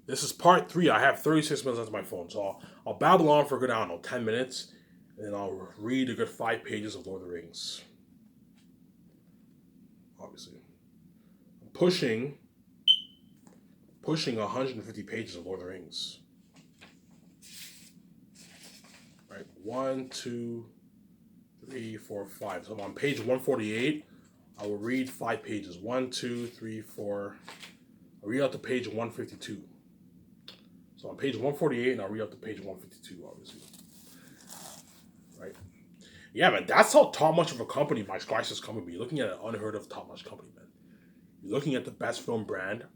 This is part three. I have 36 minutes left on my phone, so I'll babble on for a good, I don't know, 10 minutes, and then I'll read a good 5 pages of Lord of the Rings. Obviously, I'm pushing 150 pages of Lord of the Rings. Right, one, two, three, four, five. So I'm on page 148. I will read 5 pages. One, two, three, four. I'll read out to page 152. So on page 148, and I'll read up to page 152, obviously. Right? Yeah, man, that's how top much of a company my Slice is coming to be. You're looking at an unheard of top notch company, man. You're looking at the best film brand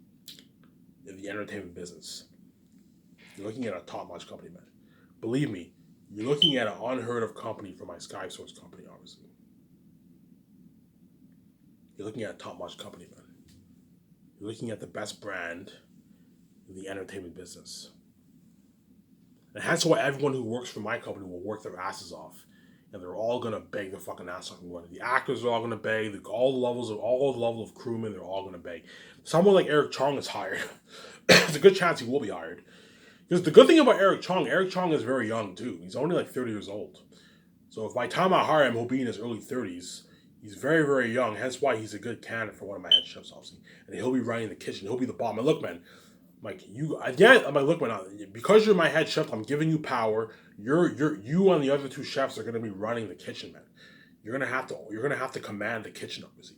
in the entertainment business. You're looking at a top notch company, man. Believe me, you're looking at an unheard of company for my Sky Source company, obviously. You're looking at a top notch company, man. You're looking at the best brand in the entertainment business. And that's why everyone who works for my company will work their asses off. And they're all gonna beg their fucking ass off and money. The actors are all gonna beg. All the level of crewmen, they're all gonna beg. Someone like Eric Chong is hired. There's a good chance he will be hired. Because the good thing about Eric Chong is very young too. He's only like 30 years old. So if by the time I hire him, he'll be in his early 30s. He's very, very young. Hence why he's a good candidate for one of my head chefs, obviously. And he'll be running the kitchen. He'll be the bomb. And look, man, like you again, I'm like, look, man, because you're my head chef, I'm giving you power. You and the other two chefs are gonna be running the kitchen, man. You're gonna have to command the kitchen, obviously.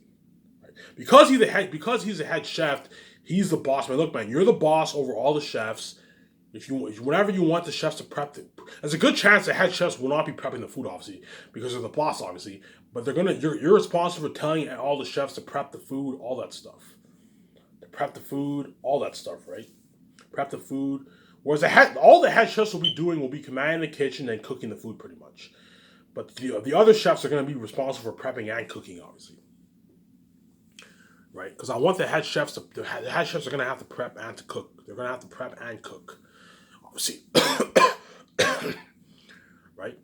Right? Because he's a head chef, he's the boss, man. Look, man, you're the boss over all the chefs. Whenever you want the chefs to prep it, there's a good chance the head chefs will not be prepping the food, obviously, because they're the boss, obviously. But you're responsible for telling all the chefs to prep the food, all that stuff. To prep the food, all that stuff, right? Prep the food. Whereas all the head chefs will be commanding the kitchen and cooking the food pretty much. But the other chefs are going to be responsible for prepping and cooking, obviously, right? Because I want the head chefs are going to have to prep and to cook. They're going to have to prep and cook, obviously, right?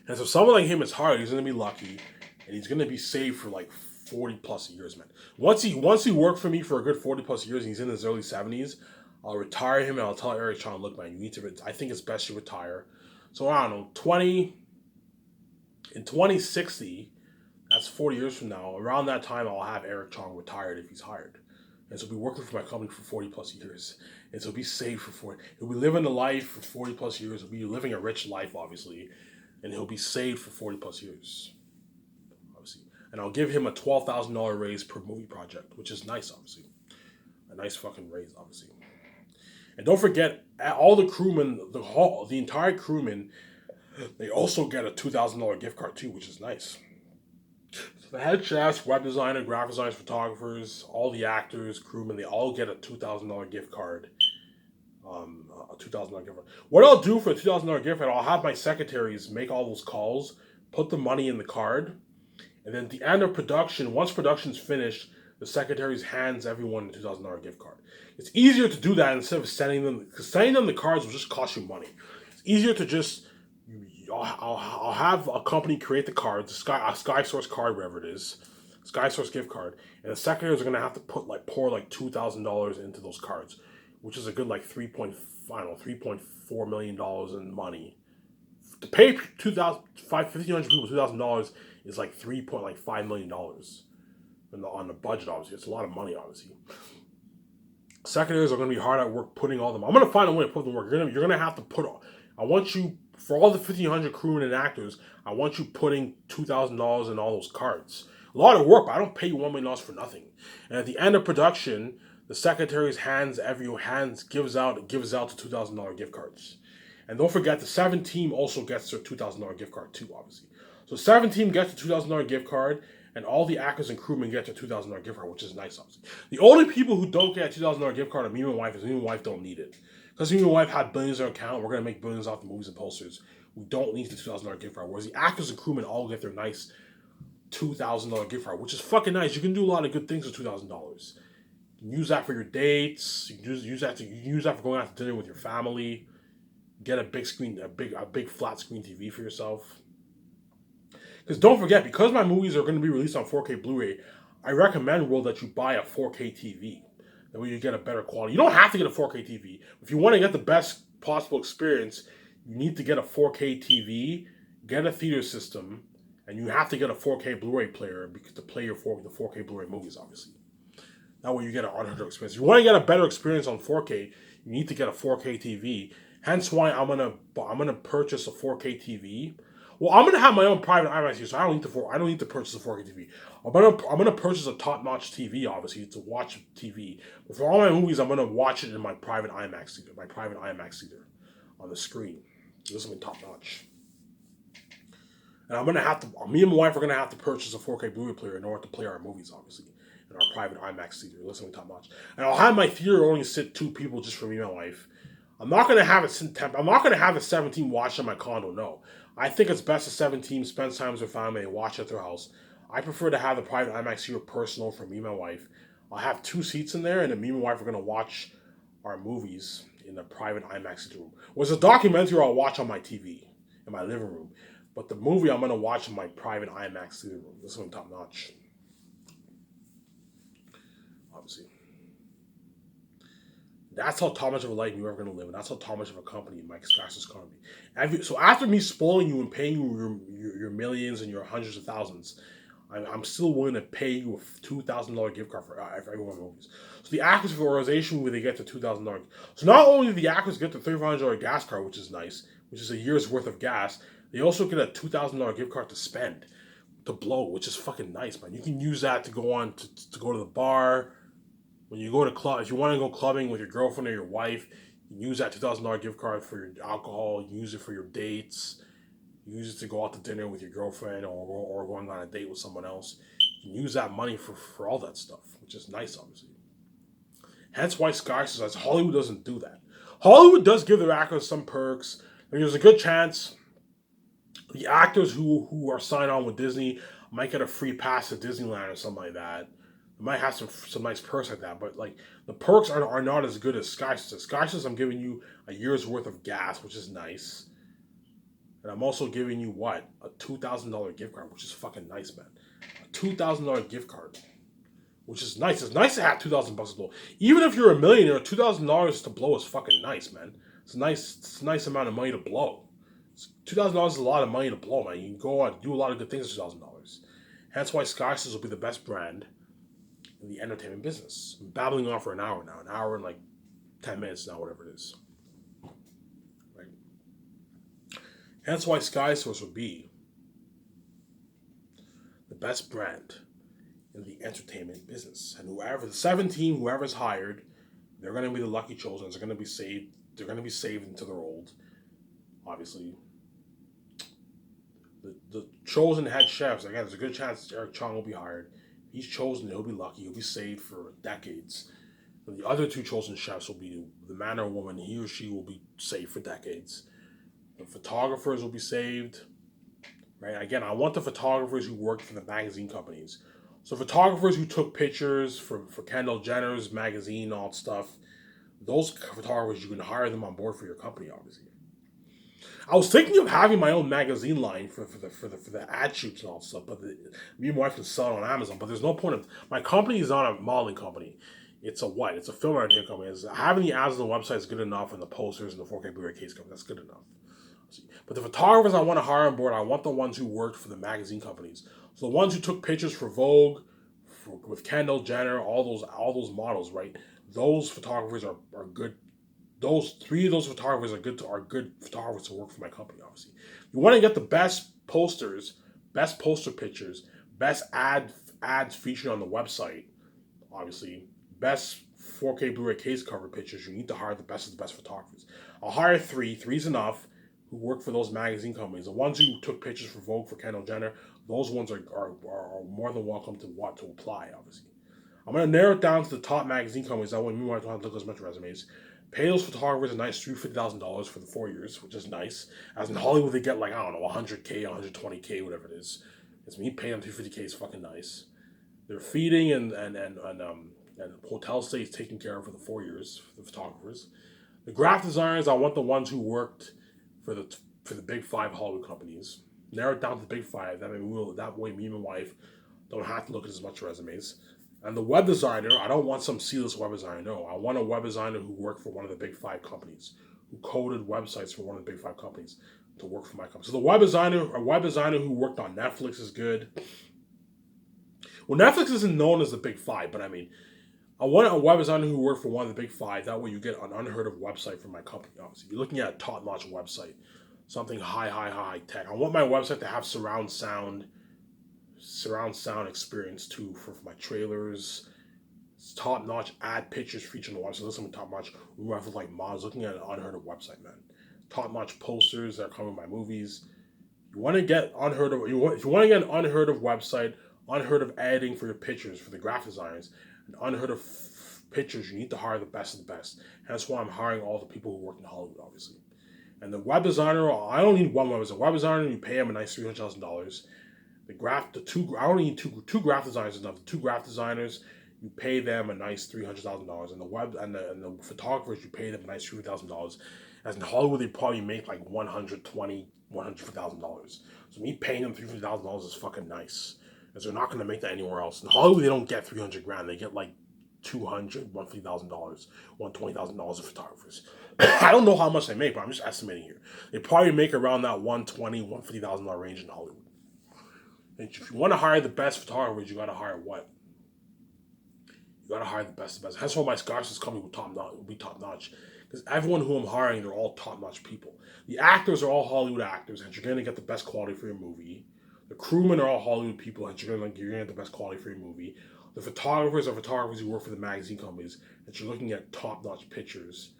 And so someone like him is hard. He's going to be lucky, and he's going to be saved for like 40 plus years, man. Once he worked for me for a good 40 plus years, and he's in his early 70s, I'll retire him and I'll tell Eric Chong, look, man, you need to. I think it's best you retire. So I don't know, 2060, that's 40 years from now. Around that time, I'll have Eric Chong retired if he's hired. And so he'll be working for my company for 40 plus years. And so he'll be saved for 40. He'll be living the life for 40 plus years. He'll be living a rich life, obviously. And he'll be saved for 40 plus years, obviously. And I'll give him a $12,000 raise per movie project, which is nice, obviously. A nice fucking raise, obviously. And don't forget, all the crewmen, the entire crewmen, they also get a $2,000 gift card too, which is nice. So the head chefs, web designer, graphic designers, photographers, all the actors, crewmen, they all get a $2,000 gift card. A $2,000 gift card. What I'll do for a $2,000 gift card, I'll have my secretaries make all those calls, put the money in the card, and then at the end of production, once production's finished, the secretaries hands everyone a $2,000 gift card. It's easier to do that instead of sending them, because sending them the cards will just cost you money. It's easier to just, I'll have a company create the cards, a Sky Source card, wherever it is, Sky Source gift card, and the secretaries are gonna have to pour like $2,000 into those cards, which is a good like $3.4 million in money. To pay 1,500 people $2,000 is like $3.5 million on the budget. Obviously, it's a lot of money. Obviously, secretaries are going to be hard at work putting all them. I'm going to find a way to put them to work. You're going to have to put. I want you for all the 1,500 crewmen and actors. I want you putting $2,000 in all those cards. A lot of work, but I don't pay you $1 million for nothing. And at the end of production, the secretary's gives out the $2,000 gift cards. And don't forget, the 7 team also gets their $2,000 gift card too, obviously. So 7 team gets the $2,000 gift card, and all the actors and crewmen get their $2,000 gift card, which is nice, obviously. The only people who don't get a $2,000 gift card are me and my wife, because me and my wife don't need it. Because me and my wife had billions in our account, we're going to make billions off the movies and posters. We don't need the $2,000 gift card, whereas the actors and crewmen all get their nice $2,000 gift card, which is fucking nice. You can do a lot of good things with $2,000. You can use that for your dates. You can use that for going out to dinner with your family. Get a big screen, a big flat screen TV for yourself. Because don't forget, because my movies are going to be released on 4K Blu-ray, I recommend, World, that you buy a 4K TV. That way you get a better quality. You don't have to get a 4K TV. If you want to get the best possible experience, you need to get a 4K TV, get a theater system, and you have to get a 4K Blu-ray player to play the 4K Blu-ray movies, obviously. That way you get an unheard of experience. If you want to get a better experience on 4K, you need to get a 4K TV. Hence why I'm gonna purchase a 4K TV. Well, I'm gonna have my own private IMAX here, so I don't need to purchase a 4K TV. I'm gonna purchase a top-notch TV, obviously, to watch TV. But for all my movies, I'm gonna watch it in my private IMAX theater, on the screen. So this will be top-notch. And me and my wife are gonna have to purchase a 4K Blu-ray player in order to play our movies, obviously, in our private IMAX theater. This will be top-notch. And I'll have my theater only sit 2 people just for me and my wife. I'm not gonna have it sit 10. I'm not gonna have a 17 watch in my condo. No, I think it's best a 17 spend time with their family and watch at their house. I prefer to have the private IMAX here personal for me and my wife. I'll have 2 seats in there, and then me and my wife are gonna watch our movies in the private IMAX room. Was a documentary I'll watch on my TV in my living room, but the movie I'm gonna watch in my private IMAX theater room. This one top notch, obviously. That's how much of a life you're ever going to live, and that's how much of a company Mike Scott's going to be. So after me spoiling you and paying you your millions and your hundreds of thousands, I'm still willing to pay you a $2,000 gift card for every one of the movies. So the actors for the organization, where they get the $2,000. So not only do the actors get the $3,500 gas card, which is nice, which is a year's worth of gas, they also get a $2,000 gift card to spend, to blow, which is fucking nice, man. You can use that to go on to go to the bar. When you go to club, if you want to go clubbing with your girlfriend or your wife, you use that $2,000 gift card for your alcohol. You use it for your dates. You use it to go out to dinner with your girlfriend or going on a date with someone else. You can use that money for all that stuff, which is nice, obviously. Hence why Sky says Hollywood doesn't do that. Hollywood does give their actors some perks. I mean, there's a good chance the actors who are signed on with Disney might get a free pass to Disneyland or something like that. It might have some nice perks like that, but like the perks are not as good as Sky says. Sky says I'm giving you a year's worth of gas, which is nice, and I'm also giving you what, a $2,000 gift card, which is fucking nice, man. A $2,000 gift card, which is nice. It's nice to have $2,000 to blow. Even if you're a millionaire, $2,000 to blow is fucking nice, man. It's a nice amount of money to blow. $2,000 is a lot of money to blow, man. You can go out and do a lot of good things with $2,000. Hence why Sky says will be the best brand in the entertainment business. I'm babbling on for an hour now. An hour and like 10 minutes now, whatever it is. Right? Hence why Sky Source would be the best brand in the entertainment business. And whoever's hired, they're going to be the lucky chosen. They're going to be saved. They're going to be saved until they're old. Obviously. The chosen head chefs, again, there's a good chance Eric Chong will be hired. He's chosen, he'll be lucky, he'll be saved for decades. And the other 2 chosen chefs will be the man or woman, he or she will be saved for decades. The photographers will be saved. Right? Again, I want the photographers who worked for the magazine companies. So photographers who took pictures for Kendall Jenner's magazine, all that stuff, those photographers, you can hire them on board for your company, obviously. I was thinking of having my own magazine line for the ad shoots and all that stuff, but me and my wife can sell it on Amazon. But there's no point of my company is not a modeling company. It's a film entertainment company. Having the ads on the website is good enough, and the posters and the 4K Blu-ray case company, that's good enough. But the photographers I want to hire on board, I want the ones who worked for the magazine companies. So the ones who took pictures for Vogue, with Kendall Jenner, all those models, right? Those photographers are good. Those 3 of those photographers are good photographers to work for my company, obviously. You want to get the best posters, best poster pictures, best ads featured on the website, obviously. Best 4K Blu-ray case cover pictures. You need to hire the best of the best photographers. I'll hire 3. 3's enough who work for those magazine companies. The ones who took pictures for Vogue, for Kendall Jenner, those ones are more than welcome to apply, obviously. I'm going to narrow it down to the top magazine companies. That way, me and my wife don't have to look as much resumes. Pay those photographers a nice $350,000 for the 4 years, which is nice. As in Hollywood, they get like, I don't know, 100K, 120K, whatever it is. It's me paying them $250K is fucking nice. They're feeding and hotel stays taken care of for the 4 years for the photographers. The graphic designers, I want the ones who worked for the big 5 Hollywood companies. Narrow it down to the big 5. That way, me and my wife don't have to look at as much resumes. And the web designer, I don't want some C-list web designer. No, I want a web designer who worked for one of the big five companies, who coded websites for one of the big five companies to work for my company. So a web designer who worked on Netflix is good. Well, Netflix isn't known as the big five, but I mean, I want a web designer who worked for one of the big five. That way you get an unheard of website from my company. Obviously, you're looking at a top-notch website, something high tech. I want my website to have surround sound experience too for my trailers. It's top notch ad pictures featured on the website. Listen to top notch. We have like models looking at an unheard of website, man. Top notch posters that are coming with my movies. You want to get unheard of. If you want to get an unheard of website, unheard of editing for your pictures for the graphic designers, and unheard of pictures, you need to hire the best of the best. That's why I'm hiring all the people who work in Hollywood, obviously. And the web designer, I don't need one web designer. Web designer, you pay him a nice $300,000. I don't need two graphic designers enough. The two graphic designers, you pay them a nice $300,000, and the photographers, you pay them a nice $300,000. As in Hollywood, they probably make like $150,000. So me paying them $300,000 is fucking nice, because they're not going to make that anywhere else. In Hollywood, they don't get 300 grand. They get like $200,000, $150,000, $120,000 of photographers. I don't know how much they make, but I'm just estimating here. They probably make around that $120,000, $150,000 range in Hollywood. And if you want to hire the best photographers, you got to hire what? You got to hire the best of the best. That's why my Scots company will be top notch. Because everyone who I'm hiring, they're all top notch people. The actors are all Hollywood actors, and you're going to get the best quality for your movie. The crewmen are all Hollywood people, and you're going to get the best quality for your movie. The photographers are photographers who work for the magazine companies, and you're looking at top notch pictures.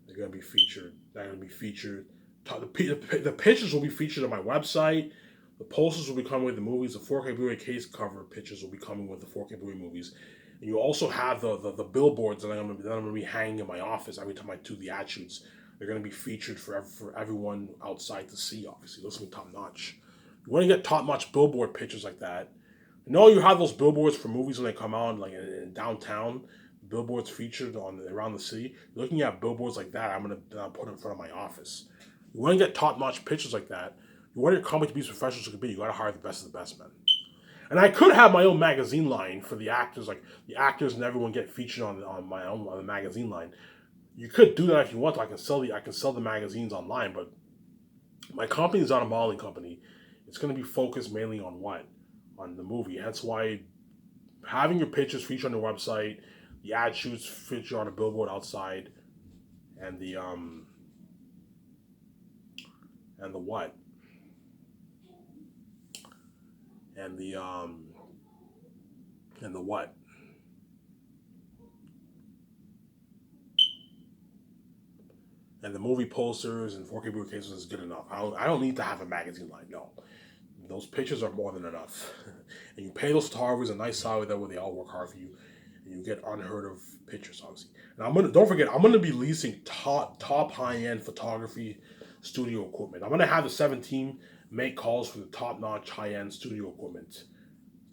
They're going to be featured. The pictures will be featured on my website. The posters will be coming with the movies. The 4K Blu-ray case cover pictures will be coming with the 4K Blu-ray movies. And you also have the billboards that I'm going to be hanging in my office every time I do the ad shoots. They're going to be featured for everyone outside to see, obviously. Those will be top notch. You want to get top notch billboard pictures like that. You know, you have those billboards for movies when they come out, like in downtown. Billboards featured around the city. You're looking at billboards like that, I'm going to put in front of my office. You want to get top notch pictures like that. You want your company to be as professional as it can be, you got to hire the best of the best, man. And I could have my own magazine line for the actors, like the actors and everyone get featured on the magazine line. You could do that if you want to. I can sell the magazines online, but my company is not a modeling company. It's going to be focused mainly on what? On the movie. Hence why having your pictures featured on your website, the ad shoots featured on a billboard outside, and the what? And the what? And the movie posters and 4K Blu-ray cases is good enough. I don't need to have a magazine line. No, those pictures are more than enough. And you pay those photographers a nice salary that way they all work hard for you, and you get unheard of pictures, obviously. And don't forget, I'm gonna be leasing top high-end photography studio equipment. I'm gonna have the 17 make calls for the top-notch high-end studio equipment.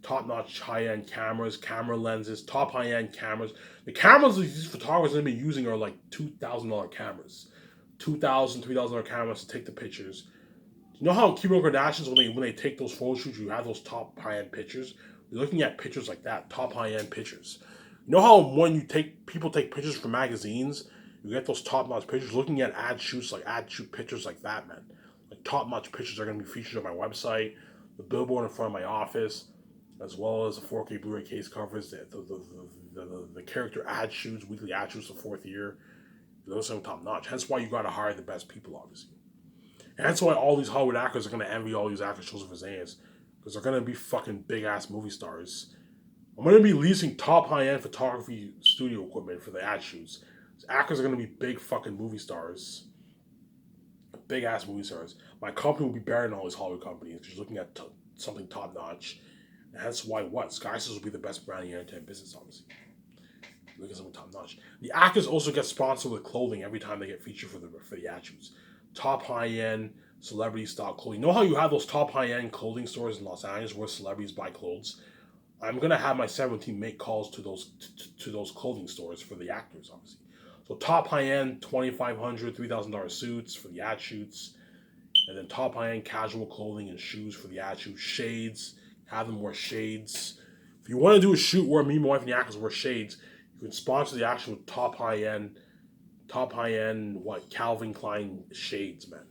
Top-notch high-end cameras, camera lenses, top high-end cameras. The cameras these photographers are going to be using are like $2,000 cameras. $2,000, $3,000 cameras to take the pictures. You know how Kim Kardashians, when they take those photo shoots, you have those top high-end pictures? You're looking at pictures like that, top high-end pictures. You know how when people take pictures for magazines, you get those top-notch pictures? Looking at ad shoot pictures like that, man. Like top-notch pictures are going to be featured on my website, the billboard in front of my office, as well as the 4K Blu-ray case covers, the character ad shoots, weekly ad shoots the fourth year. Those are top notch. Hence why you got to hire the best people, obviously. And that's why all these Hollywood actors are going to envy all these actors shows of his ass, because they're going to be fucking big ass movie stars. I'm going to be leasing top high end photography studio equipment for the ad shoots. These actors are going to be big fucking movie stars, big ass movie stars. My company will be better than all these Hollywood companies. Just looking at something top notch. And that's why Skysys will be the best brand in the entertainment business, obviously. Look at something top notch. The actors also get sponsored with clothing every time they get featured for the ad shoots. Top high end celebrity style clothing. You know how you have those top high end clothing stores in Los Angeles where celebrities buy clothes? I'm gonna have my 17 make calls to those clothing stores for the actors, obviously. So top high end $2,500, $3,000 suits for the ad shoots, and then top high end casual clothing and shoes for the ad shoots. Shades, have them wear shades If you want to do a shoot where me, my wife, and the actors wear shades, you can sponsor the action with top high end, what, Calvin Klein shades, man.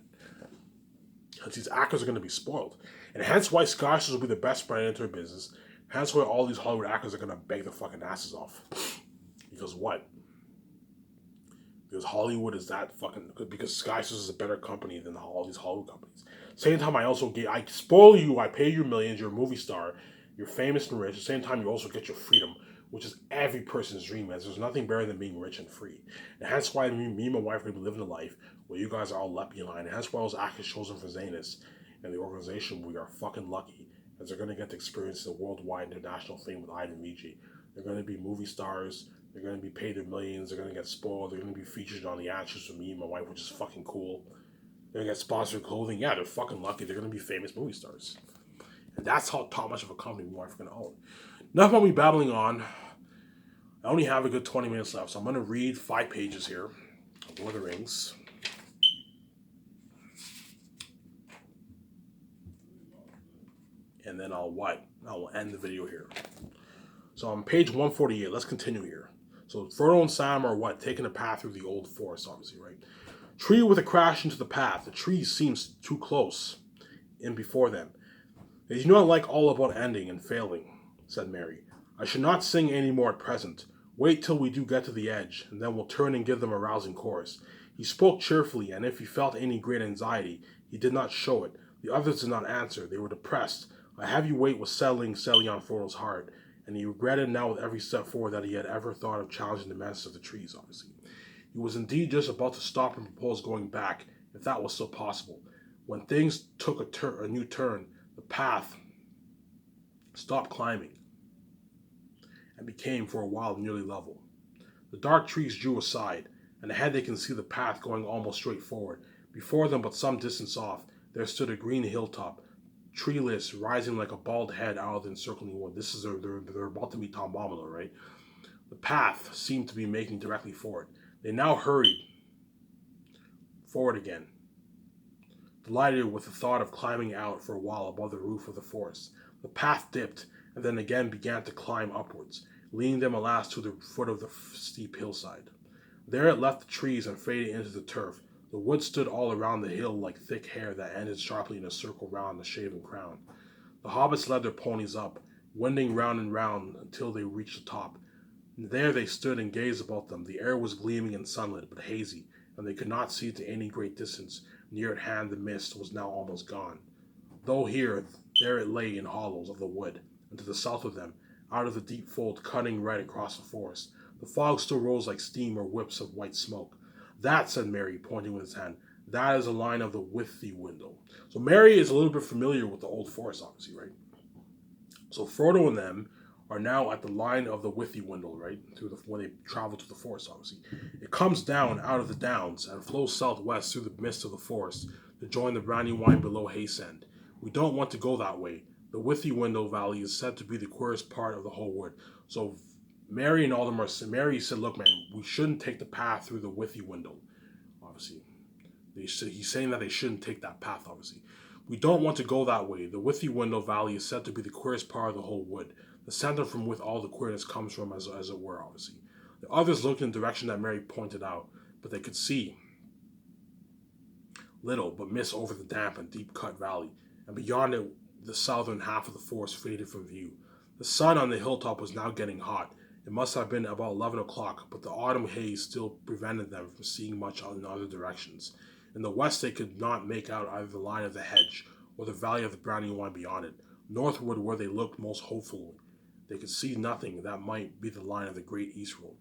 Because these actors are going to be spoiled. And hence why Skyscraper will be the best brand into their business. Hence why all these Hollywood actors are going to beg their fucking asses off. Because what? Because Hollywood is that fucking... Because Skyscraper is a better company than all these Hollywood companies. Same time, I spoil you, I pay you millions, you're a movie star, you're famous and rich. At the same time, you also get your freedom, which is every person's dream, man. There's nothing better than being rich and free. And that's why me and my wife are going to be living a life where you guys are all left behind. And that's why those actors chosen for Zanus and the organization, we are fucking lucky, as they're going to get to experience the worldwide international fame with Ivan Vici. They're going to be movie stars. They're going to be paid their millions. They're going to get spoiled. They're going to be featured on the actions with me and my wife, which is fucking cool. They're going to get sponsored clothing. Yeah, they're fucking lucky. They're going to be famous movie stars. And that's how much of a company my wife is going to own. Enough about me babbling on. I only have a good 20 minutes left, so I'm going to read 5 pages here of Lord of the Rings. And then I will end the video here. So on page 148, let's continue here. So Frodo and Sam are taking a path through the old forest, obviously, right? Tree with a crash into the path. The tree seems too close in before them. They do not like all about ending and failing, said Merry. I should not sing any more at present. Wait till we do get to the edge, and then we'll turn and give them a rousing chorus. He spoke cheerfully, and if he felt any great anxiety, he did not show it. The others did not answer. They were depressed. A heavy weight was settling on Frodo's heart, and he regretted now with every step forward that he had ever thought of challenging the menace of the trees, obviously. He was indeed just about to stop and propose going back, if that was still possible. When things took a new turn, the path stopped climbing and became for a while nearly level. The dark trees drew aside, and ahead they can see the path going almost straight forward. Before them, but some distance off, there stood a green hilltop, treeless, rising like a bald head out of the encircling wood. This is they're about to meet Tom Bombadil, right? The path seemed to be making directly forward. They now hurried forward again, delighted with the thought of climbing out for a while above the roof of the forest. The path dipped, and then again began to climb upwards, leading them at last to the foot of the steep hillside. There it left the trees and faded into the turf. The wood stood all around the hill like thick hair that ended sharply in a circle round the shaven crown. The hobbits led their ponies up, wending round and round until they reached the top. And there they stood and gazed about them. The air was gleaming and sunlit, but hazy, and they could not see to any great distance. Near at hand the mist was now almost gone. Though there it lay in hollows of the wood, and to the south of them, out of the deep fold cutting right across the forest, the fog still rose like steam or whips of white smoke. That, said Merry, pointing with his hand, that is a line of the Withywindle. So Merry is a little bit familiar with the old forest, obviously, right? So Frodo and them are now at the line of the Withywindle, right? When they travel to the forest, obviously. It comes down out of the downs and flows southwest through the mist of the forest to join the Brandywine below Haysend. We don't want to go that way. The Withywindle Valley is said to be the queerest part of the whole wood. So Merry and all them are... Merry said, look, man, we shouldn't take the path through the Withywindle, obviously. He's saying that they shouldn't take that path, obviously. We don't want to go that way. The Withywindle Valley is said to be the queerest part of the whole wood. The center from which all the queerness comes from, as it were, obviously. The others looked in the direction that Merry pointed out, but they could see little but mist over the damp and deep-cut valley, and beyond it the southern half of the forest faded from view. The sun on the hilltop was now getting hot. It must have been about 11 o'clock, but the autumn haze still prevented them from seeing much in other directions. In the west they could not make out either the line of the hedge or the valley of the Brandywine beyond it. Northward, where they looked most hopefully, they could see nothing that might be the line of the great east road,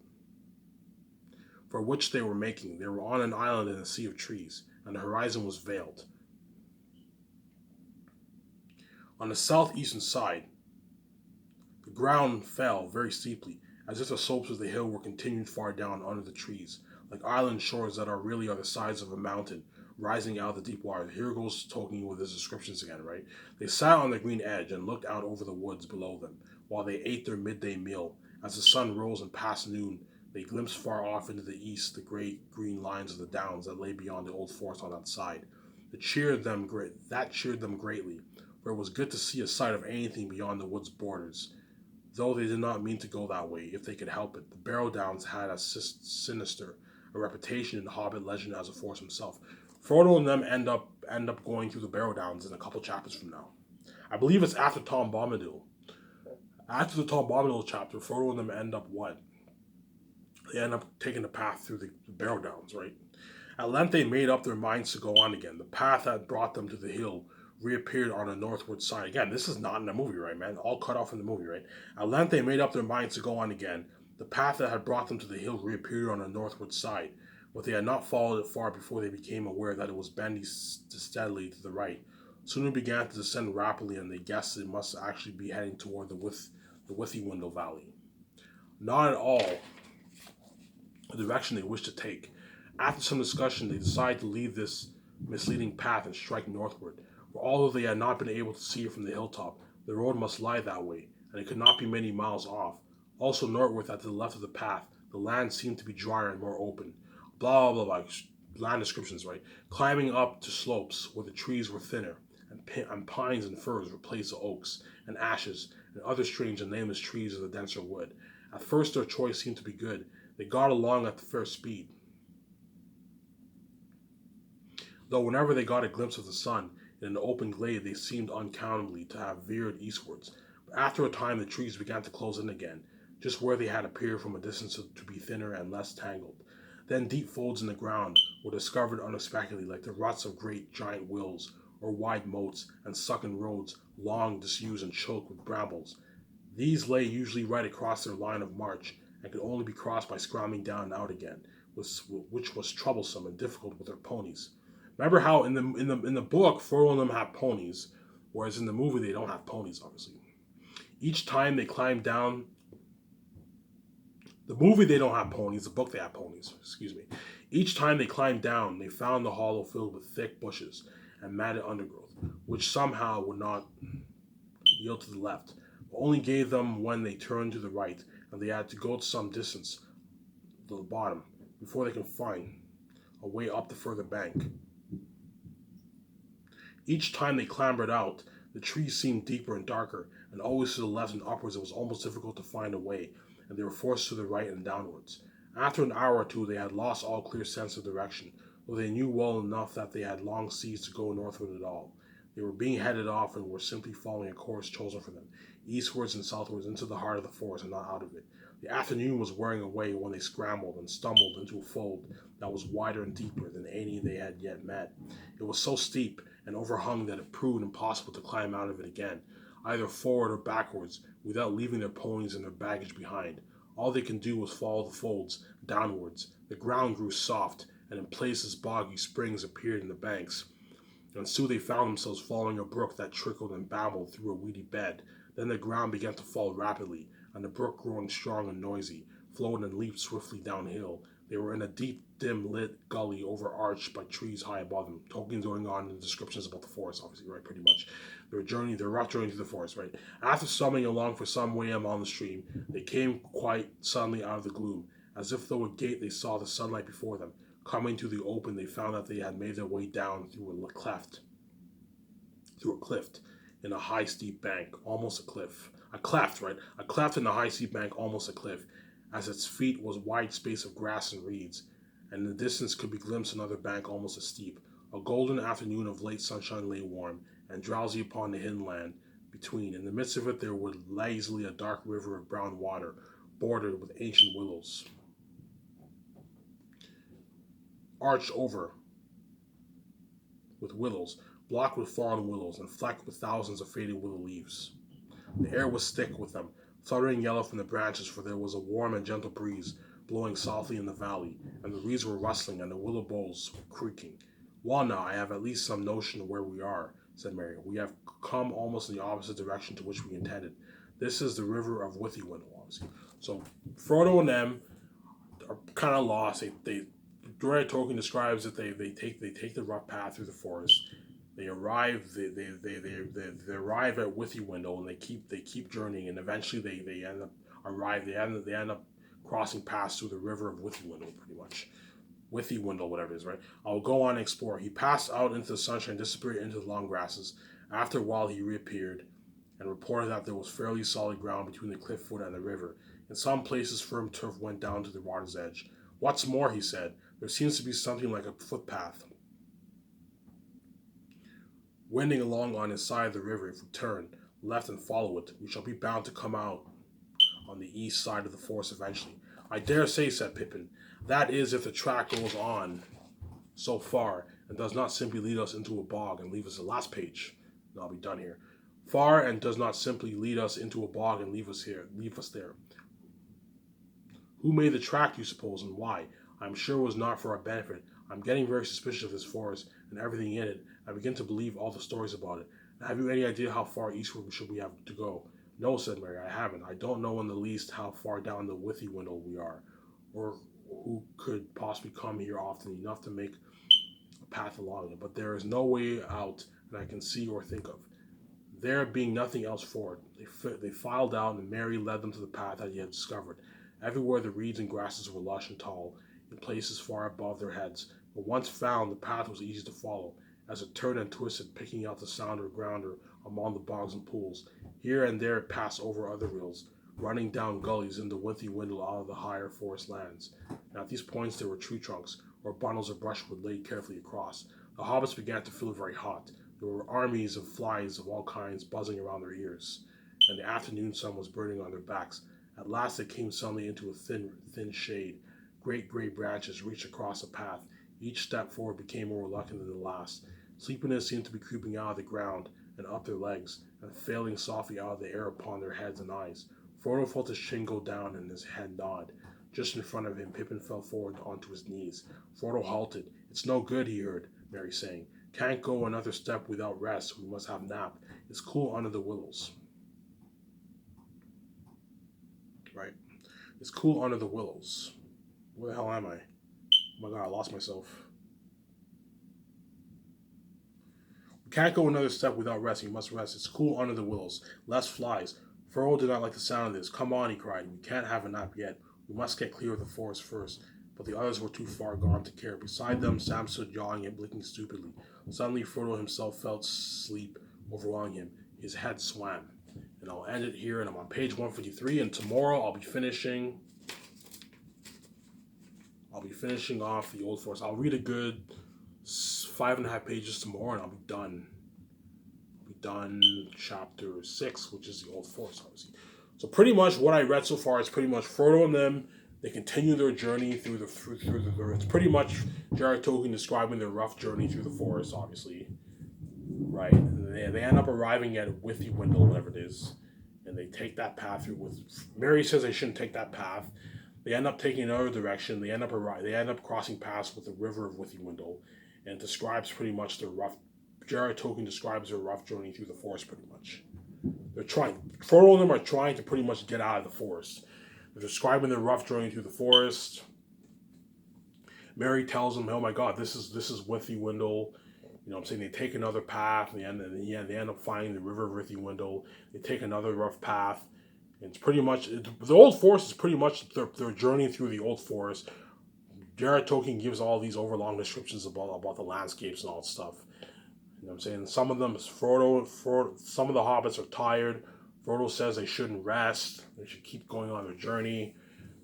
for which they were making. They were on an island in a sea of trees, and the horizon was veiled. On the southeastern side, the ground fell very steeply, as if the slopes of the hill were continued far down under the trees, like island shores that are really the sides of a mountain, rising out of the deep water. Here goes Tolkien with his descriptions again, right? They sat on the green edge and looked out over the woods below them, while they ate their midday meal. As the sun rose and past noon, they glimpsed far off into the east the green lines of the downs that lay beyond the old forest on that side. That cheered them greatly, for it was good to see a sight of anything beyond the wood's borders. though they did not mean to go that way if they could help it. The Barrow Downs had a sinister a reputation in the Hobbit legend as a force himself. Frodo and them end up going through the Barrow Downs in a couple chapters from now. I believe it's after Tom Bombadil. After the Tom Bombadil chapter, Frodo and them end up what? They end up taking the path through the Barrow Downs, right? At length they made up their minds to go on again. The path that brought them to the hill reappeared on the northward side. Again, this is not in the movie, right, man? All cut off in the movie, right? At length they made up their minds to go on again. The path that had brought them to the hill reappeared on the northward side, but they had not followed it far before they became aware that it was bending steadily to the right. Soon it began to descend rapidly, and they guessed it must actually be heading toward the Withywindle Valley. Not at all the direction they wished to take. After some discussion, they decided to leave this misleading path and strike northward, for although they had not been able to see it from the hilltop, the road must lie that way, and it could not be many miles off. Also northward, at the left of the path, the land seemed to be drier and more open. Blah, blah, blah, land descriptions, right? Climbing up to slopes where the trees were thinner, and pines and firs replaced the oaks and ashes and other strange and nameless trees of the denser wood. At first their choice seemed to be good. They got along at the fair speed, though whenever they got a glimpse of the sun in an open glade they seemed unaccountably to have veered eastwards. But after a time the trees began to close in again, just where they had appeared from a distance to be thinner and less tangled. Then deep folds in the ground were discovered unexpectedly, like the ruts of great giant wills, or wide moats and sunken roads, long disused and choked with brambles. These lay usually right across their line of march, and could only be crossed by scrambling down and out again, which was troublesome and difficult with their ponies. Remember how in the book Frodo and them have ponies, whereas in the movie they don't have ponies, obviously. Each time they climbed down, the movie they don't have ponies, the book they have ponies, excuse me. Each time they climbed down, they found the hollow filled with thick bushes and matted undergrowth, which somehow would not yield to the left, but only gave them when they turned to the right, and they had to go to some distance to the bottom before they could find a way up the further bank. Each time they clambered out, the trees seemed deeper and darker, and always to the left and upwards it was almost difficult to find a way, and they were forced to the right and downwards. After an hour or two they had lost all clear sense of direction, though they knew well enough that they had long ceased to go northward at all. They were being headed off and were simply following a course chosen for them, eastwards and southwards into the heart of the forest and not out of it. The afternoon was wearing away when they scrambled and stumbled into a fold that was wider and deeper than any they had yet met. It was so steep and overhung that it proved impossible to climb out of it again, either forward or backwards, without leaving their ponies and their baggage behind. All they could do was follow the folds downwards. The ground grew soft, and in places boggy springs appeared in the banks, and soon they found themselves following a brook that trickled and babbled through a weedy bed. Then the ground began to fall rapidly, and the brook, growing strong and noisy, flowed and leaped swiftly downhill. They were in a deep, dim-lit gully overarched by trees high above them. Tolkien's going on in the descriptions about the forest, obviously, right, pretty much. Their rough journey through the forest, right? After stumbling along for some way along the stream, they came quite suddenly out of the gloom. As if through a gate they saw the sunlight before them. Coming to the open, they found that they had made their way down through a cliff, in a high steep bank, almost a cliff. A cleft, right? A cleft in the high steep bank, almost a cliff. As its feet was a wide space of grass and reeds, and in the distance could be glimpsed another bank almost as steep. A golden afternoon of late sunshine lay warm and drowsy upon the hidden land between. In the midst of it there would lazily a dark river of brown water, bordered with ancient willows, arched over with willows, blocked with fallen willows, and flecked with thousands of faded willow leaves. The air was thick with them, fluttering yellow from the branches, for there was a warm and gentle breeze blowing softly in the valley, and the reeds were rustling, and the willow boughs were creaking. Well, now, I have at least some notion of where we are, said Mary. We have come almost in the opposite direction to which we intended. This is the river of Withywindle, obviously. So, Frodo and them are kind of lost. Tolkien describes that they take the rough path through the forest. They arrive they arrive at Withywindle, and they keep journeying, and eventually they end up crossing paths through the river of Withywindle, pretty much. Withywindle, whatever it is, right? I'll go on and explore. He passed out into the sunshine, disappeared into the long grasses. After a while he reappeared, and reported that there was fairly solid ground between the cliff foot and the river. In some places, firm turf went down to the water's edge. What's more, he said, there seems to be something like a footpath winding along on his side of the river. If we turn left and follow it, we shall be bound to come out on the east side of the forest eventually. I dare say, said Pippin, that is if the track goes on so far and does not simply lead us into a bog and leave us the last page. And I'll be done here. Far and does not simply lead us into a bog and leave us there. Who made the track, do you suppose, and why? I'm sure it was not for our benefit. I'm getting very suspicious of this forest and everything in it. I begin to believe all the stories about it. Have you any idea how far eastward should we have to go? No, said Mary, I haven't. I don't know in the least how far down the Withywindle we are, or who could possibly come here often enough to make a path along it. But there is no way out that I can see or think of. There being nothing else for it, they filed out, and Mary led them to the path that he had discovered. Everywhere the reeds and grasses were lush and tall, in places far above their heads. But once found, the path was easy to follow, as it turned and twisted, picking out the sounder grounder among the bogs and pools. Here and there it passed over other rills, running down gullies into Withywindle out of the higher forest lands. And at these points there were tree trunks, or bundles of brushwood laid carefully across. The hobbits began to feel very hot. There were armies of flies of all kinds buzzing around their ears, and the afternoon sun was burning on their backs. At last they came suddenly into a thin shade. Great gray branches reached across the path. Each step forward became more reluctant than the last. Sleepiness seemed to be creeping out of the ground and up their legs, and failing softly out of the air upon their heads and eyes. Frodo felt his chin go down and his head nod. Just in front of him, Pippin fell forward onto his knees. Frodo halted. It's no good, he heard Mary saying. Can't go another step without rest. We must have nap. It's cool under the willows. Right? It's cool under the willows. Where the hell am I? Oh my god, I lost myself. We can't go another step without resting. We must rest. It's cool under the willows. Less flies. Frodo did not like the sound of this. Come on, he cried. We can't have a nap yet. We must get clear of the forest first. But the others were too far gone to care. Beside them, Sam stood yawning and blinking stupidly. Suddenly, Frodo himself felt sleep overwhelming him. His head swam. And I'll end it here, and I'm on page 153, and tomorrow I'll be finishing off the Old Forest. I'll read a good 5.5 pages tomorrow, and I'll be done. Chapter 6, which is the Old Forest, obviously. So pretty much what I read so far is pretty much Frodo and them. They continue their journey through the. It's pretty much J.R.R. Tolkien describing their rough journey through the forest, obviously. Right? They end up arriving at Withywindle, whatever it is, and they take that path through. Mary says they shouldn't take that path. They end up taking another direction. They end up crossing paths with the river of Withywindle, and it describes pretty much their rough. J.R.R. Tolkien describes their rough journey through the forest, pretty much. Frodo and them are trying to pretty much get out of the forest. They're describing their rough journey through the forest. Mary tells them, "Oh my God, this is Withywindle." You know what I'm saying? They take another path, and they end up finding the river of Withywindle. They take another rough path. And it's pretty much, the Old Forest is pretty much their journey through the Old Forest. J.R.R. Tolkien gives all these overlong descriptions about the landscapes and all that stuff. You know what I'm saying? Some of them is Frodo, some of the hobbits are tired. Frodo says they shouldn't rest. They should keep going on their journey.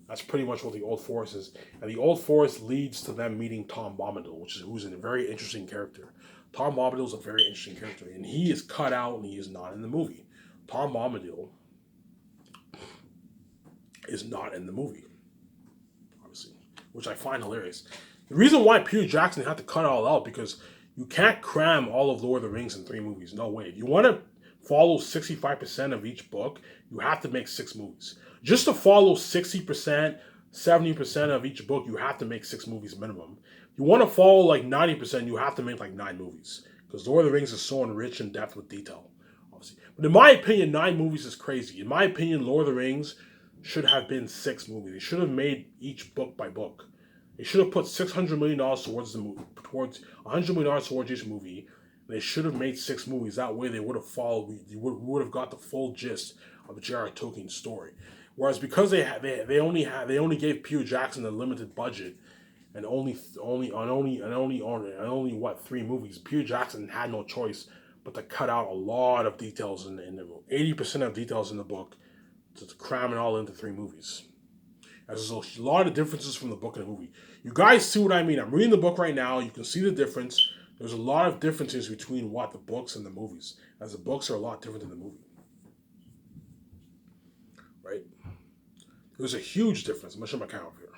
That's pretty much what the Old Forest is. And the Old Forest leads to them meeting Tom Bombadil, who's a very interesting character. Tom Bombadil is a very interesting character, and he is cut out and he is not in the movie. Tom Bombadil is not in the movie, obviously, which I find hilarious. The reason why Peter Jackson had to cut it all out, because you can't cram all of Lord of the Rings in 3 movies. No way. If you want to follow 65% of each book, you have to make 6 movies. Just to follow 60%, 70% of each book, you have to make 6 movies minimum. If you want to follow like 90%, you have to make like 9 movies. Because Lord of the Rings is so enriched in depth with detail, obviously. But in my opinion, 9 movies is crazy. In my opinion, Lord of the Rings should have been 6 movies. They should have made each book by book. They should have put $600 million towards the movie, towards $100 million towards each movie. They should have made 6 movies. That way, they would have followed. We would have got the full gist of J.R.R. Tolkien's story. Whereas because they only gave Peter Jackson a limited budget and only what 3 movies, Peter Jackson had no choice but to cut out a lot of details in 80% of details in the book to cram it all into 3 movies. There's a lot of differences from the book and the movie. You guys see what I mean? I'm reading the book right now. You can see the difference. There's a lot of differences between the books and the movies, as the books are a lot different than the movie. Right? There's a huge difference. I'm going to show my camera here.